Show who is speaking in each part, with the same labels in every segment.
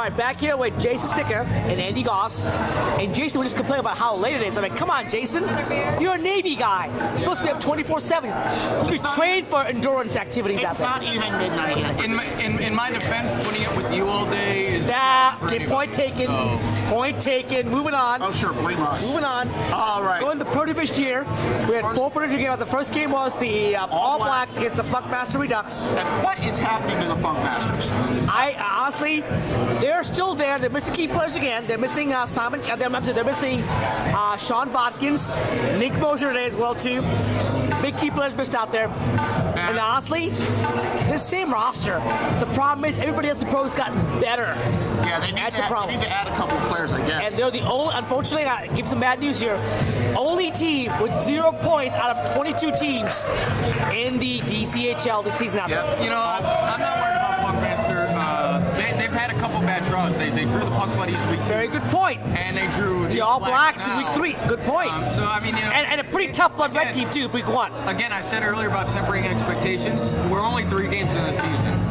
Speaker 1: right, back here with Jason Sticker and Andy Goss. And Jason would just complain about how late it is. I'm like, come on, Jason. You're a Navy guy. You're supposed to be up 24/7. You train for endurance activities out there.
Speaker 2: It's not even midnight yet.
Speaker 3: In my defense, putting it with you all day is...
Speaker 1: Okay, point taken. Point taken. Moving on.
Speaker 2: Oh, sure. Blame us.
Speaker 1: Moving on.
Speaker 2: All right.
Speaker 1: Going to the Pro Division here. We had 4 Pro Division games. The first game was the All Blacks against the Funkmaster Redux.
Speaker 2: And what is happening to the Funkmasters?
Speaker 1: Honestly, they're still there. They're missing key players again. They're missing Simon. They're missing Sean Botkins, Nick Mosher today as well too. Big key players missed out there. And honestly, this same roster. The problem is everybody else in the pros gotten better.
Speaker 2: Yeah, they need to add a couple of players, I guess.
Speaker 1: And they're the only, unfortunately, I give some bad news here, only team with 0 points out of 22 teams in the DCHL this season out there.
Speaker 3: You know, I'm not worried about Funkmaster. They've had a couple bad draws. They drew the Punk Buddies week 2.
Speaker 1: Very good point.
Speaker 3: And they drew
Speaker 1: the All Blacks in week 3. Good point.
Speaker 3: So, I mean, you know,
Speaker 1: and a pretty tough Blood Red team, too, week 1.
Speaker 3: Again, I said earlier about tempering expectations. We're only 3 games in the season.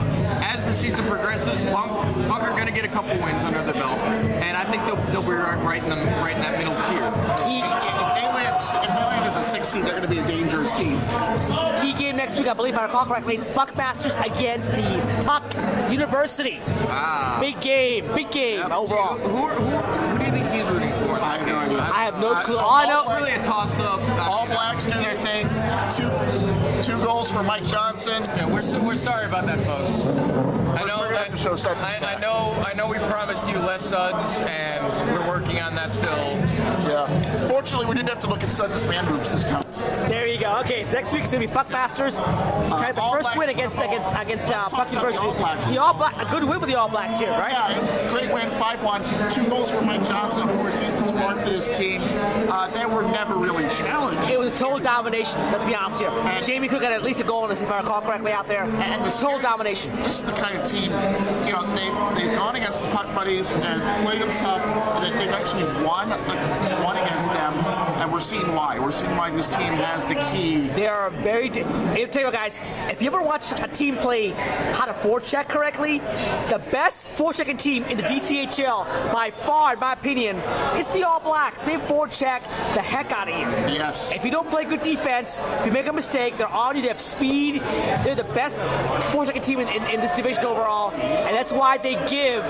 Speaker 3: As the season progresses, Funk are going to get a couple wins under the belt, and I think they'll be right in that middle tier.
Speaker 2: If they land as a 6 seed, they're going to be a dangerous team.
Speaker 1: Key game next week, I believe, if I recall correctly, it's Funkmasters against the Puck University. Big game overall.
Speaker 3: Who do you think he's rooting for?
Speaker 2: I have no idea.
Speaker 1: I have no clue. All I know,
Speaker 3: really a toss-up.
Speaker 2: All Blacks do their thing. Two goals for Mike Johnson.
Speaker 3: Yeah, we're sorry about that, folks. I know we promised you less suds, and we're working on that still.
Speaker 2: Yeah. Fortunately, we didn't have to look at Suds' man boobs this time.
Speaker 1: There you go. Okay, so next week it's gonna be Funkmasters. Kind of the first win against Puck University. The All Black, a good win for the All Blacks here, right?
Speaker 2: Yeah, great win, 5-1. 2 goals for Mike Johnson. Of course, he's the spark for this team. They were never really challenged.
Speaker 1: It was total domination. Let's be honest here. Jamie Cook had at least a goal in this, if I recall correctly, out there. And the total domination.
Speaker 2: This is the kind of team, you know, they've gone against the Puck Buddies and played them tough. They've actually won against them, and we're seeing why. We're seeing why this team has the key.
Speaker 1: They are very. I'll tell you what, guys. If you ever watch a team play how to forecheck correctly, the best forechecking team in the DCHL by far, in my opinion, is the All Blacks. They forecheck the heck out of you.
Speaker 2: Yes.
Speaker 1: If you don't play good defense, if you make a mistake, they're on you. They have speed. They're the best forechecking team in this division overall, and that's why they give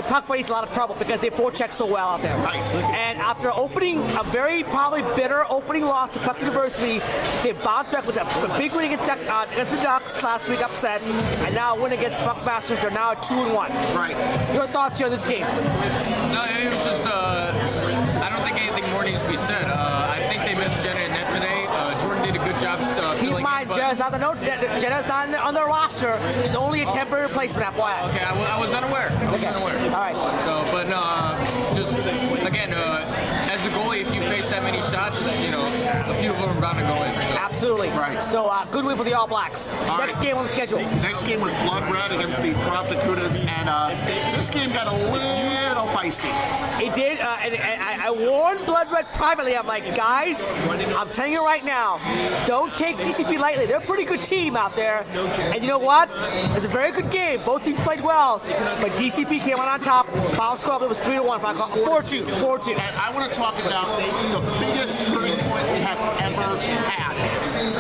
Speaker 1: Puck Buddies a lot of trouble because they forecheck so well out there.
Speaker 2: Right.
Speaker 1: And after opening a very probably bitter opening loss to Puck University, they bounced back with a big win against the Ducks last week, upset, and now a win against Funkmasters. They're now at 2-1.
Speaker 2: Right.
Speaker 1: Your thoughts here on this game?
Speaker 3: No, it was just. I don't think anything more needs to be said. I think they missed Jenna and Ned today. Jordan did a good job.
Speaker 1: Keep in mind, Jenna's not on their roster. She's only a temporary replacement, FYI.
Speaker 3: Okay, I was unaware.
Speaker 1: All right.
Speaker 3: So, but no, just again, as a goalie, if you face that many shots, you know, a few of them are bound to go in. So.
Speaker 1: Absolutely.
Speaker 2: Right.
Speaker 1: So, good win for the All Blacks. Next game on the schedule.
Speaker 2: Next game was Blood Red against the Crop Dakotas, and this game got a little feisty.
Speaker 1: It did, and I warned Blood Red privately. I'm like, guys, I'm telling you right now, don't take DCP lightly. They're a pretty good team out there. And you know what? It was a very good game. Both teams played well, but DCP came out on top. Final score, it was 3-1. 4-2.
Speaker 2: And I want to talk about the biggest turning point we have ever had.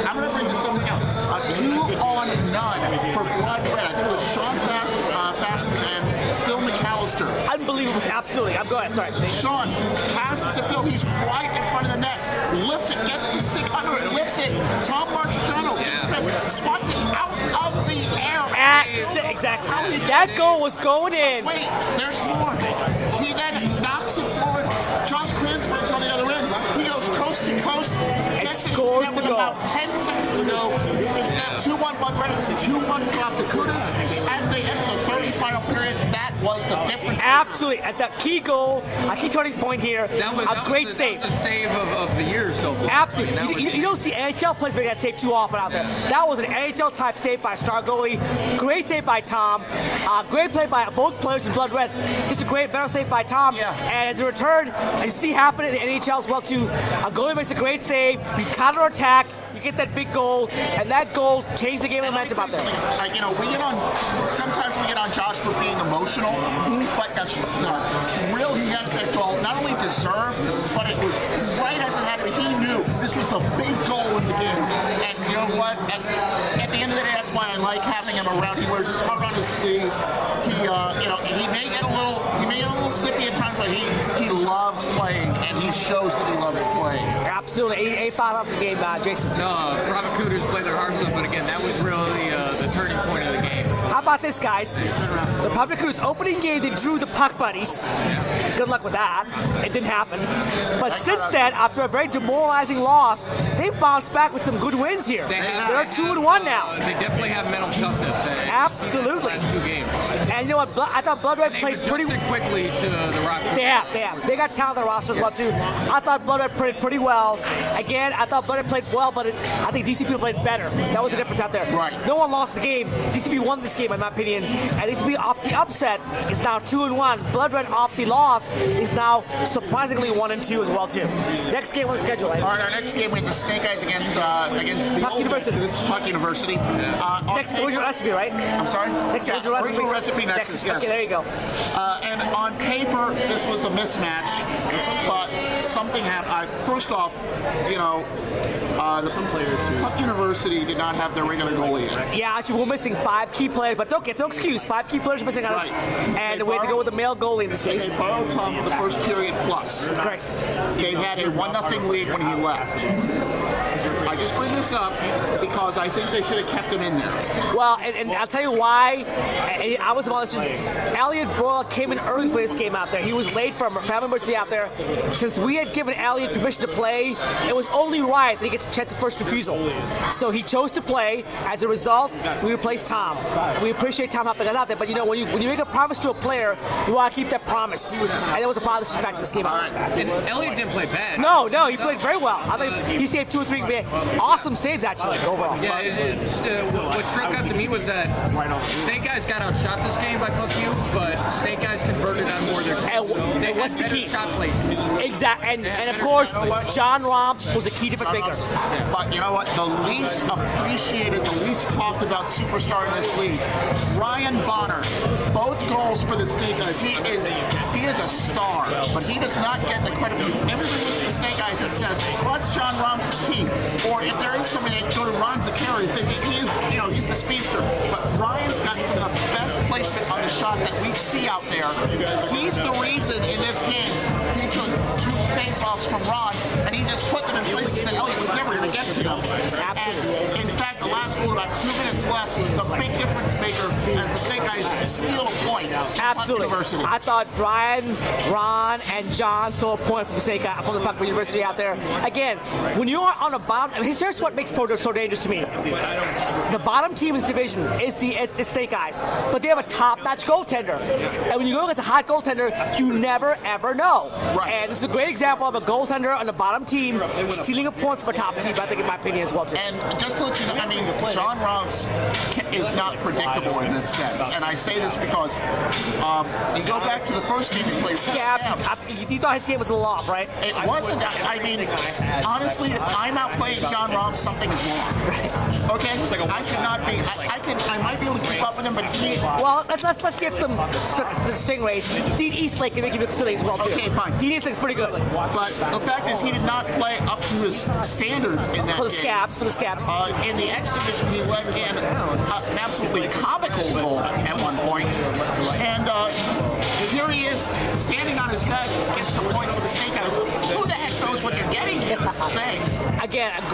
Speaker 2: I'm going to bring this something up. A 2-on-none for Blood Red. I think it was Sean Fastman and Phil McAllister.
Speaker 1: Unbelievable. Absolutely. I'm going. Sorry.
Speaker 2: Sean passes to Phil. He's right in front of the net. Lifts it, gets the stick under it, lifts it. Tom Marchiano swats it out of the air.
Speaker 1: Exactly. That goal was going in.
Speaker 2: Wait, there's more. He then knocks it forward. Josh Kranzberg's on the other end. He goes coast to coast.
Speaker 1: Scores the goal.
Speaker 2: About 10 seconds to go. It's now 2-1 Blood Red. It's 2-1 Crop Dakotas. As they enter the third and final period, that was the difference.
Speaker 1: Absolutely. At that key goal, a key turning point here. A great save.
Speaker 3: That was the save of the year so far.
Speaker 1: Absolutely. You don't see NHL players make that save too often out there. That was an NHL type save by a star goalie. Great save by Tom. Great play by both players in Blood Red. Just a better save by Tom.
Speaker 2: Yeah.
Speaker 1: And as a return, as you see happen in the NHL as well too, a goalie makes a great save. You counter attack. could get that big goal, and that goal changed the game momentum out there.
Speaker 2: You know, sometimes we get on Josh for being emotional, but that's real. He had that goal, not only deserved, but it was right as it had to be. He knew this was the big goal in the game, and you know what? At the end of the day, that's why I like having him around. He wears his heart on his sleeve. He may get a little snippy at times, but he loves playing, and he shows that he loves playing.
Speaker 1: Absolutely. Any thoughts on this game, Jason?
Speaker 3: No, Provocooters played their hearts out, but again, that was really the turning point of the game.
Speaker 1: How about this, guys? The Provocooters opening game, they drew the Puck Buddies. Good luck with that. It didn't happen. But since then, after a very demoralizing loss, they bounced back with some good wins here. They're 2-1 now.
Speaker 3: They definitely have mental toughness.
Speaker 1: Absolutely.
Speaker 3: Last 2 games.
Speaker 1: And you know what? I thought Blood Red played pretty
Speaker 3: quickly to the Rockets.
Speaker 1: They have. They got talent on the roster as well too. I thought Blood Red played pretty well. Again, I thought Blood Red played well, but I think DCP played better. That was the difference out there.
Speaker 2: Right.
Speaker 1: No one lost the game. DCP won this game, in my opinion. And DCP off the upset is now 2-1. Blood Red off the loss is now surprisingly 1-2 as well too. Next game on the schedule.
Speaker 2: All right, our next game we have the Snake Eyes against the
Speaker 1: Puck University.
Speaker 2: This is Puck University.
Speaker 1: Next original recipe, right?
Speaker 2: I'm sorry.
Speaker 1: Next original recipe.
Speaker 2: Original recipe next. Yes.
Speaker 1: Okay, there you go.
Speaker 2: And on paper, this was a mismatch, but something happened. First off, the Puck University did not have their regular goalie in.
Speaker 1: Yeah, actually, we're missing 5 key players, but it's no excuse. 5 key players are missing out, and we had to go with the male goalie in this case.
Speaker 2: They borrowed Tom for the first period plus.
Speaker 1: Correct.
Speaker 2: They had a 1-0 lead when he left. I just bring this up because I think they should have kept him in there.
Speaker 1: Well, and I'll tell you why. I was about to Elliot Broyle came in early for this game out there. He was late from family emergency out there. Since we had given Elliot permission to play, it was only right that he gets a chance of first refusal. So he chose to play. As a result, we replaced Tom. And we appreciate Tom helping us out there. But when you make a promise to a player, you want to keep that promise. And it was a positive fact in this game out there.
Speaker 3: And Elliot didn't play bad.
Speaker 1: No, he played very well. I think he saved 2 or 3 awesome saves actually overall.
Speaker 3: Yeah, what struck out to me was that Snake Eyes got outshot this game by Puckview, but Snake Eyes converted on more of their
Speaker 1: and
Speaker 3: they
Speaker 1: what's
Speaker 3: had
Speaker 1: the
Speaker 3: better
Speaker 1: key?
Speaker 3: shot placement.
Speaker 1: Exactly, and of course, John Romps was a key difference maker.
Speaker 2: But you know what? The least appreciated, the least talked about superstar in this league, Ryan Bonner. Both goals for the Snake Eyes. He is a star, but he does not get the credit because everybody looks at the Snake Eyes and says, well, that's John Romps' team. Or if there is somebody that go to Ron Zacchari, thinking he's the speedster. But Ryan's got some of the best placement on the shot that we see out there. He's the reason in this game he took 2 face-offs from Ron, and he just put them in places that Elliot was never going to get to them.
Speaker 1: Absolutely.
Speaker 2: And in fact, the last goal, about 2 minutes left, the big difference maker as the Snake Eyes steal a point.
Speaker 1: Absolutely.
Speaker 2: I
Speaker 1: thought Brian, Ron, and John stole a point from the Puck University out there. Again, when you're on a bottom, here's what makes Pro so dangerous to me. The bottom team in this division is the Snake Eyes, but they have a top-notch goaltender. And when you go against a hot goaltender, you never ever know.
Speaker 2: Right.
Speaker 1: And this is a great example of a goaltender on the bottom team stealing a point from a top team. I think, in my opinion, as well too.
Speaker 2: And just to let you know, John Romps is not predictable in this sense. And I say this because you go back to the first game he played.
Speaker 1: You thought his game was a little off, right?
Speaker 2: It wasn't. Honestly, if I'm out playing John Romps, something is wrong. Okay, I should not be. I might be able to keep up with him, but he.
Speaker 1: Well, let's give some Stingrays. Dean Eastlake can make you look silly as well too.
Speaker 2: Okay, fine.
Speaker 1: Dean Eastlake's pretty good.
Speaker 2: But the fact is, he did not play up to his standards in that
Speaker 1: For the
Speaker 2: game.
Speaker 1: Scabs.
Speaker 2: In the X division, he let in an absolutely comical goal at one point, and here he is standing on his head against the point for the Snake Eyes. Who the heck knows what you're getting here?
Speaker 1: Again, a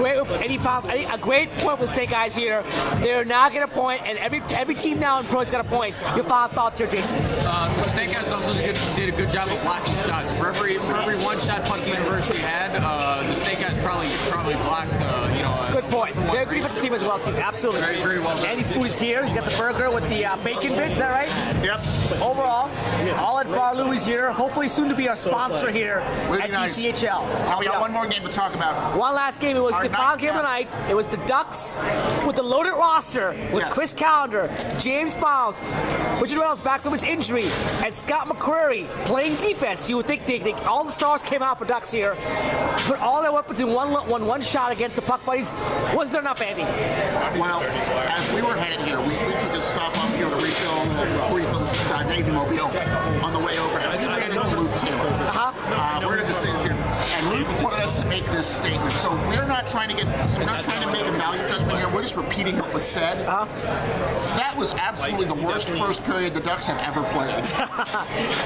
Speaker 1: great point for the Snake Eyes here. They're now getting a point, and every team now in Pro's got a point. Your final thoughts here, Jason?
Speaker 3: Snake Eyes also did a good job of blocking shots. For every one shot Puck University had, the Snake Eyes probably blocked.
Speaker 1: Good point. They're a good defensive team as well too. Absolutely.
Speaker 3: Very well done.
Speaker 1: Andy's food is here. He's got the burger with the bacon bits. Is that right?
Speaker 2: Yep.
Speaker 1: Overall, all at Bar Louie's here. Hopefully soon to be our sponsor here at
Speaker 2: nice.
Speaker 1: DCHL.
Speaker 2: We got one more game to talk about.
Speaker 1: One last game. game. It was the final game of the night. It was the Ducks with the loaded roster with Chris Callender, James Miles, Richard Reynolds back from his injury, and Scott McCreary playing defense. You would think all the stars came out for Ducks here, put all their weapons in one shot against the Puck Buddies. Was there enough, Andy?
Speaker 2: Well, as we were headed here, we took a stop up here to refill the Navy Mobile on the way over, and we ran into Luke Taylor. We're going to sit here, and Luke wanted us to make this statement. So we're not trying to make a value judgment here. We're just repeating what was said. That was absolutely the worst first period the Ducks have ever played.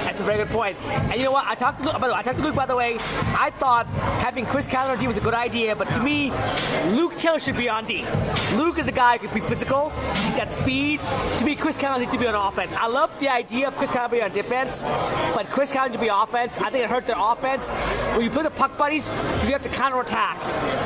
Speaker 1: That's a very good point. And you know what? I talked to Luke, by the way. I thought having Chris Callender on D was a good idea, but to me, Luke Taylor should be on D. Luke is a guy who can be physical. He's got speed. To me, Chris Callender needs to be on offense. I love the idea of Chris Callender being on defense, but Chris Callender to be offense, I think it hurt their offense. When you play the Puck Buddies, you have to counterattack.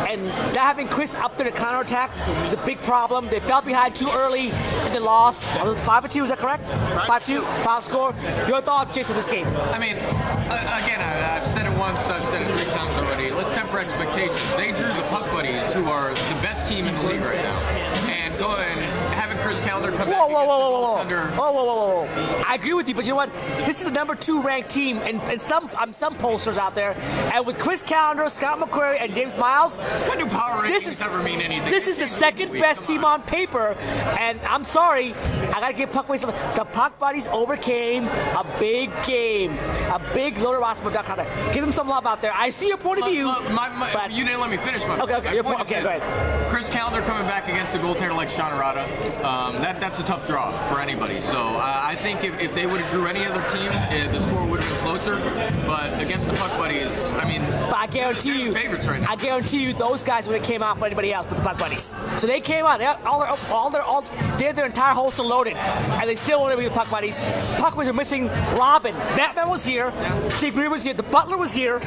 Speaker 1: And that having Chris up there to counterattack is a big problem. They fell behind too early and they lost. It was 5-2, is that correct? 5-2, final score. Your thoughts, Jason, this game?
Speaker 3: I mean, again, I've said it once, I've said it 3 times already. Let's temper expectations. They drew the Puck Buddies, who are the best team in the league right now. And go and having Chris Callender come back
Speaker 1: Whoa. I agree with you, but you know what? This is the number 2 ranked team in some pollsters out there. And with Chris Callender, Scott McCreary, and James Miles,
Speaker 3: when do power rankings ever mean anything?
Speaker 1: This is the second best team on paper, and I'm sorry, I gotta give Puck Buddies something. The Puck Buddies overcame a big game, a big loaded roster of Ducks out there. Give them some love out there. I see your point of view.
Speaker 3: But you didn't let me finish my
Speaker 1: Okay, your point. Okay, go ahead.
Speaker 3: Chris Callender coming back against a goaltender like Sean Arata, that's a tough draw for anybody. So I think if they would have drew any other team, the score would have been closer. But against the Puck Buddies, I mean,
Speaker 1: but I guarantee you,
Speaker 3: favorites right now.
Speaker 1: I guarantee you, those guys would have came out for anybody else but the Puck Buddies. So they came out. They had their entire holster loaded, and they still wanted to be the Puck Buddies. Puck Buddies are missing Robin. Batman was here. Jake Greer was here. The Butler was here.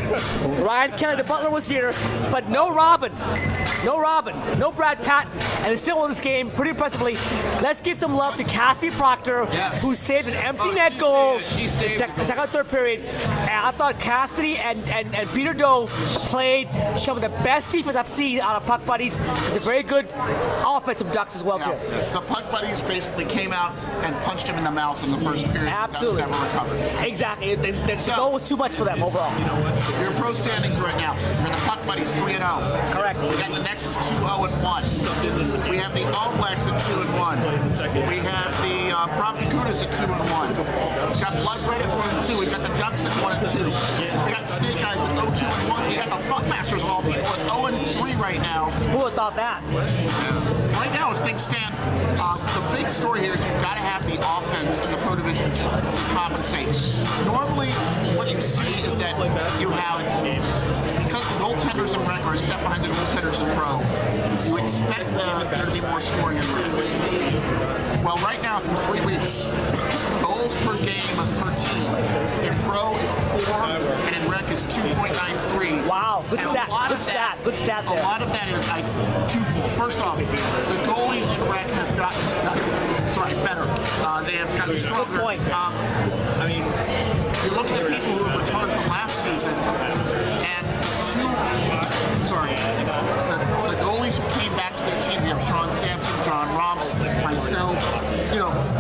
Speaker 1: Ryan Kelly, the Butler was here, but no Robin. No Brad Patton, and they still won this game pretty impressively. Let's give some love to Cassie Proctor, who saved an empty net goal
Speaker 3: She saved
Speaker 1: the second and third period. And I thought Cassidy and Peter Doe played some of the best defense I've seen out of Puck Buddies. It's a very good offensive Ducks as well, too.
Speaker 2: The Puck Buddies basically came out and punched him in the mouth in the first period.
Speaker 1: Absolutely.
Speaker 2: Never recovered.
Speaker 1: Exactly. The goal was too much for them overall.
Speaker 2: Your pro standings right now. You're the Puck Buddies 3-0.
Speaker 1: Correct.
Speaker 2: We got the Nexus 2-0-1. We have the All Blacks at 2-1. We have the Promptacudas at 2-1. We got Blood Red at 1-2. We got the Ducks at 1-2. We got Snake Eyes at 0-2-1. We got the Buckmasters of all people at 0-3 right now.
Speaker 1: Who would have thought that?
Speaker 2: Right now, as things stand, the big story here is you've got to have the offense in the Pro Division to compensate. Normally, what you see is that you have, because the goaltenders in rec are a step behind the goaltenders in Pro, you expect there to be more scoring in rec. Well, right now, through 3 weeks, goals per game per team in Pro is 4, and in rec is 2.93.
Speaker 1: Wow, good stat. Good stat there.
Speaker 2: A lot of that is twofold. First off, the goalies in rec have gotten better. They have gotten stronger.
Speaker 1: Good point.
Speaker 2: You look at the people who have returned from last season, and the goalies who came back to their team. We have Sean Sampson, John Romps, myself.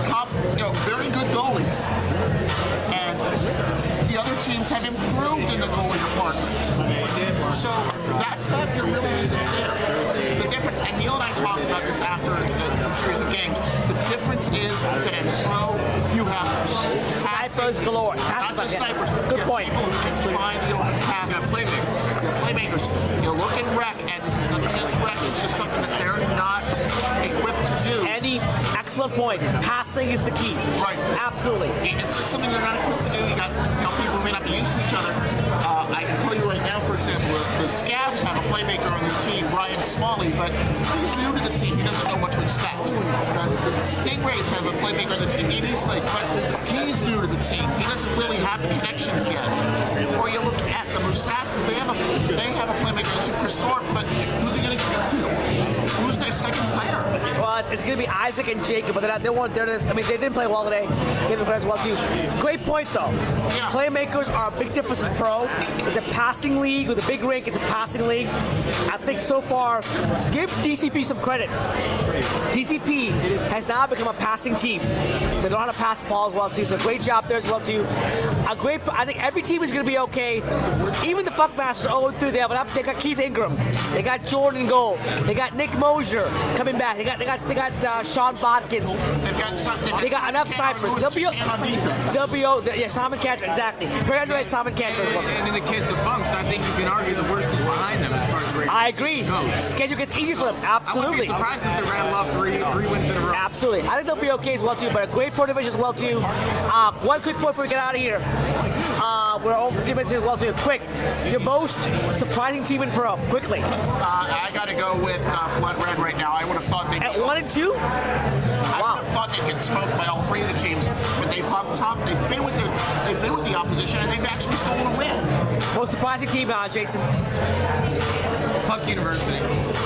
Speaker 2: Top, very good goalies. And the other teams have improved in the goalie department. So that factor really isn't there. The difference, and Neil and I talked about this after the series of games, the difference is that in Pro, you have
Speaker 1: snipers galore.
Speaker 2: Not just snipers.
Speaker 1: Good point.
Speaker 2: People who can find the open pass. Playmakers. You look at rec, and this is nothing against rec. It's just something that they're not equipped to do.
Speaker 1: Andy, excellent point. Passing is the key.
Speaker 2: Right.
Speaker 1: Absolutely.
Speaker 2: It's just something they're not equipped to do. You got people who may not be used to each other. I can tell you right now, for example, the Scabs have a playmaker on their team, Ryan Smalley, but he's new to the team. He doesn't know what to expect. The Stingrays have a playmaker on the team. He's new to the team. He doesn't really have the connections yet. Or you look at the Mousasses, they have a playmaker, Chris Thorpe, but who's he going to get to? Who's their second player.
Speaker 1: Well, it's going to be Isaac and Jacob, but they didn't play well today. Gave the credit as well too. Great point though.
Speaker 2: Yeah.
Speaker 1: Playmakers are a big difference in pro. It's a passing league with a big rink. It's a passing league. I think so far, give DCP some credit. DCP has now become a passing team. They know how to pass the ball as well too. So great job there as well too. I think every team is going to be okay. Even the Fuckmasters 0-3. They got Keith Ingram. They got Jordan Gold. They got Nick Mosier coming back. They got Sean Botkins. They got enough snipers. Simon Cantor, exactly. Very underrated Simon Cantor.
Speaker 3: And in the case of Bunks, I think you can argue the worst is behind them as far as rating.
Speaker 1: I agree. Schedule gets easy for them. Absolutely.
Speaker 3: I wouldn't be surprised if they rattle off three wins in a row.
Speaker 1: Absolutely. I think they'll be okay as well too, but a great pro division as well too. One quick point before we get out of here. We're over 50 minutes as well too. Quick, your most surprising team in pro. Quickly.
Speaker 2: I got to go with Blood Red right now. I would have thought they.
Speaker 1: At 1 and 2.
Speaker 2: I thought they'd get smoked by all three of the teams, but they've hung tough. They've been with the opposition, and they've actually stolen a win.
Speaker 1: Most surprising team, Jason.
Speaker 3: Punk University.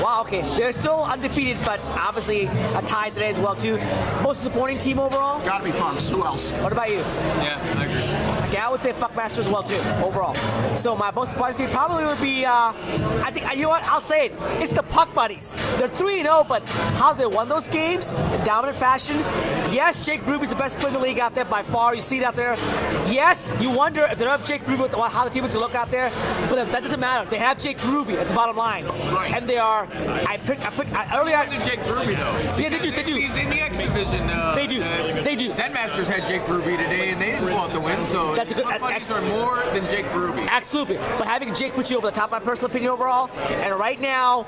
Speaker 1: Wow, okay. They're still undefeated, but obviously a tie today as well too. Most disappointing team overall?
Speaker 2: Gotta be Funks. Who else?
Speaker 1: What about you?
Speaker 3: Yeah, I agree.
Speaker 1: Okay, I would say Fuckmaster as well too, overall. So my most surprising team probably would be, I think, you know what, I'll say it. It's the Puck Buddies. They're 3-0, but how they won those games in dominant fashion. Yes, Jake Ruby's the best player in the league out there by far. You see it out there. Yes, you wonder if they don't have Jake Ruby, how the team is going to look out there. But that doesn't matter. They have Jake Ruby. That's the bottom line.
Speaker 2: Right.
Speaker 1: And they are, earlier.
Speaker 3: Than Jake Ruby though.
Speaker 1: Yeah, they do.
Speaker 3: He's in the X division.
Speaker 1: They do.
Speaker 3: Zen-Masters had Jake Ruby today, and they didn't pull out the win. So
Speaker 1: That's a good.
Speaker 3: Puck Buddies are more than Jake Ruby.
Speaker 1: Absolutely. But having Jake put you over the top, my personal opinion overall. And right now,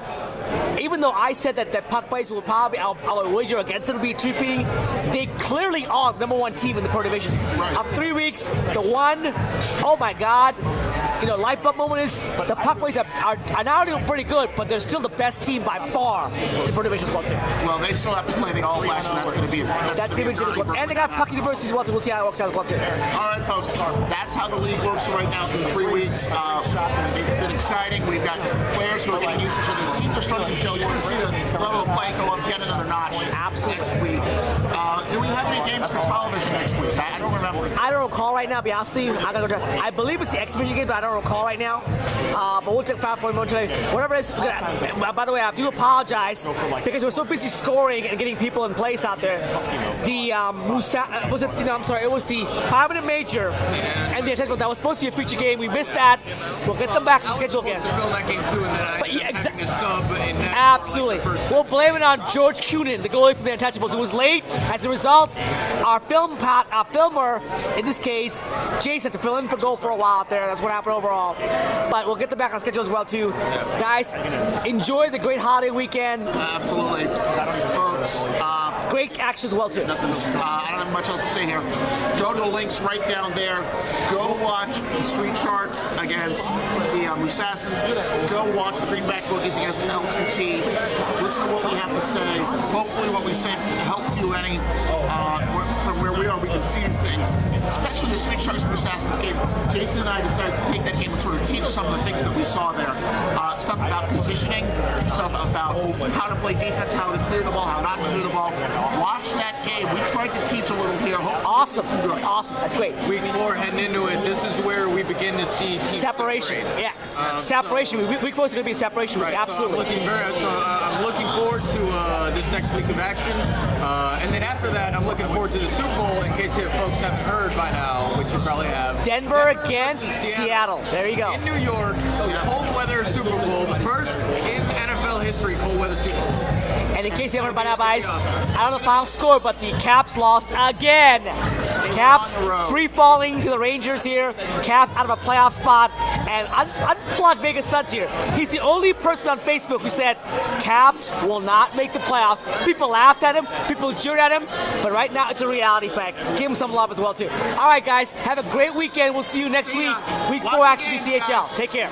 Speaker 1: even though I said that Puck Buddies will probably, I'll wager against them to be repeating, they clearly are the number one team in the pro division.
Speaker 2: Right.
Speaker 1: Up 3 weeks, the one, oh my God. Light up moment is the Puck Buddies are now doing pretty good, but they're still the best team by far in the pro division as well too.
Speaker 2: Well, they still have to play the All Blacks, and that's going to be
Speaker 1: as well. And they got Puck University as well too. We'll see how it works out as well too.
Speaker 2: All right, folks. That's how the league works right now through 3 weeks. It's been exciting. We've got players who are getting used to each other. The teams are starting to gel. You're going to see the level of play go up yet another notch.
Speaker 1: Absolutely.
Speaker 2: Next week. Do we have any games for television next week? I don't remember.
Speaker 1: I don't recall right now, to be honest with you. I believe it's the exhibition game, but I don't recall right now. But we'll take 5 more today. Whatever it is. By the way, I do apologize because we're so busy scoring and getting people in place out there. The it was the 5-minute major and the technical that was supposed to be a feature game. We missed that. We'll get them back in the schedule again.
Speaker 3: That game too, and then a sub in that.
Speaker 1: Absolutely. We'll blame it on George Cunin, the goalie from the Untouchables, who was late. As a result, our filmer, in this case, Jason, had to fill in for goal for a while out there. That's what happened overall. But we'll get them back on schedule as well too. Guys, enjoy the great holiday weekend.
Speaker 2: Absolutely. Folks,
Speaker 1: great action as well too.
Speaker 2: I don't have much else to say here. Go to the links right down there. Go watch the Street Sharks against the Musassins. Go watch the Greenback Boogies against L2T. Listen to what we have to say. Hopefully what we say helps you any. From where we are, we can see these things. Especially the Street Sharks Musassins game. Jason and I decided to take that game and sort of teach some of the things that we saw there. Stuff about positioning, stuff about how to play defense, how to clear the ball, how not to clear the ball. Watch that game. We tried to teach a little here.
Speaker 1: Awesome. That's awesome. That's great.
Speaker 3: Week 4 heading into it. This is where we begin to see
Speaker 1: separation. Yeah. Separation. Week 4 is going to be a separation week. Absolutely.
Speaker 3: So I'm looking forward to this next week of action. And then after that, I'm looking forward to the Super Bowl, in case you folks haven't heard by now, which you probably have.
Speaker 1: Denver against Seattle. There you go.
Speaker 3: In New York, cold weather Super Bowl, the first in NFL history cold weather Super Bowl.
Speaker 1: And in case you haven't heard by now, guys, I don't know the final score, but the Caps lost again. Caps free falling to the Rangers here. Caps out of a playoff spot. And I just pull out Vegas Suns here. He's the only person on Facebook who said Caps will not make the playoffs. People laughed at him. People cheered at him. But right now, it's a reality fact. Give him some love as well, too. All right, guys. Have a great weekend. We'll see you next week. Week 4 Action DCHL. Take care.